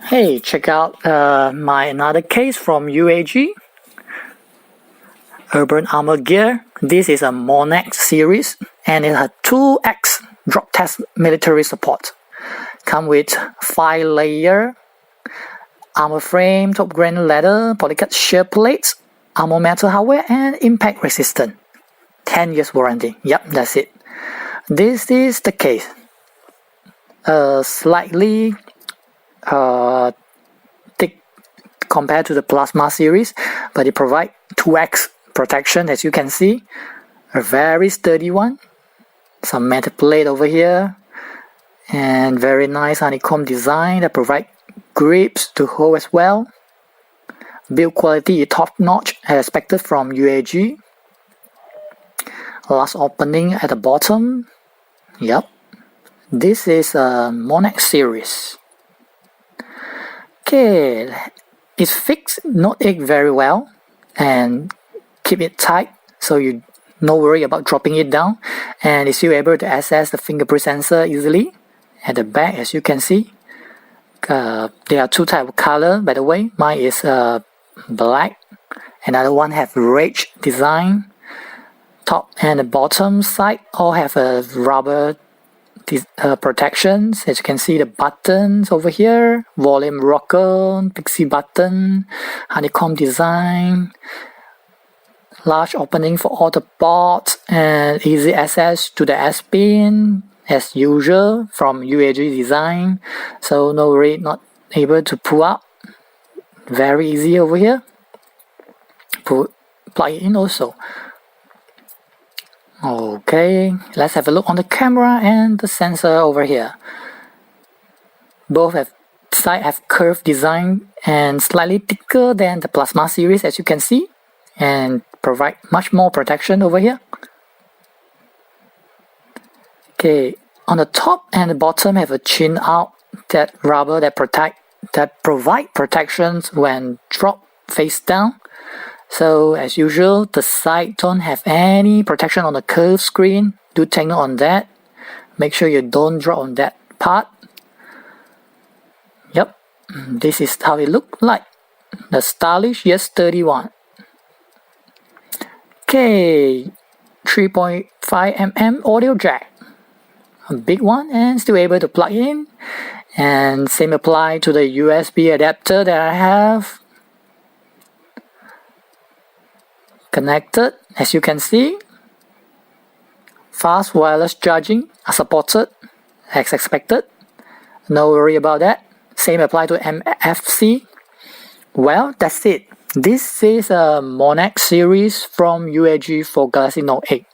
Hey, check out my another case from UAG Urban Armor Gear. This is a Monarch series and it has 2x drop test military support. Come with 5-layer armor frame, top grain leather, polycarbonate shear plates, armor metal hardware, and impact resistant. 10 years warranty. Yep, that's it. This is the case. Slightly thick compared to the plasma series, but it provides 2x protection, as you can see. A very sturdy one. Some metal plate over here, and very nice honeycomb design that provide grips to hold as well. Build quality is top notch as expected from UAG. Last opening at the bottom. Yep, this is a Monarch series. Okay, it's fixed Note 8 very well and keep it tight so you no worry about dropping it down, and it's still able to access the fingerprint sensor easily. At the back, as you can see, there are two types of color, by the way. Mine is black, another one have red design. Top and the bottom side all have a rubber protections. As you can see, the buttons over here, volume rocker, pixie button, honeycomb design, large opening for all the ports, and easy access to the S-pin as usual from UAG design. So no worry, not able to pull out. Very easy over here. Plug it in also. Okay, let's have a look on the camera and the sensor over here. Both sides have curved design and slightly thicker than the plasma series, as you can see, and provide much more protection over here. Okay, on the top and the bottom have a chin out, that rubber that provide protections when drop face down. So as usual, the side don't have any protection on the curved screen. Do take note on that. Make sure you don't drop on that part. Yep, this is how it looks like. The stylish yet sturdy one. Okay, 3.5mm audio jack. A big one and still able to plug in. And same apply to the USB adapter that I have. Connected, as you can see. Fast wireless charging are supported as expected. No worry about that. Same apply to MFC. Well, that's it. This is a Monarch series from UAG for Galaxy Note 8.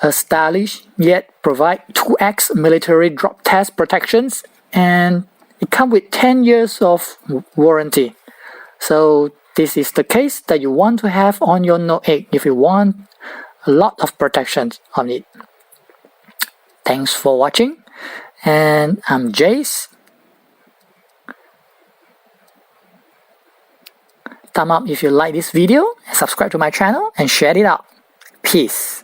A stylish yet provide 2x military drop test protections, and it comes with 10 years of warranty. So this is the case that you want to have on your Note 8 if you want a lot of protection on it. Thanks for watching, and I'm Jace. Thumb up if you like this video, subscribe to my channel, and share it out. Peace.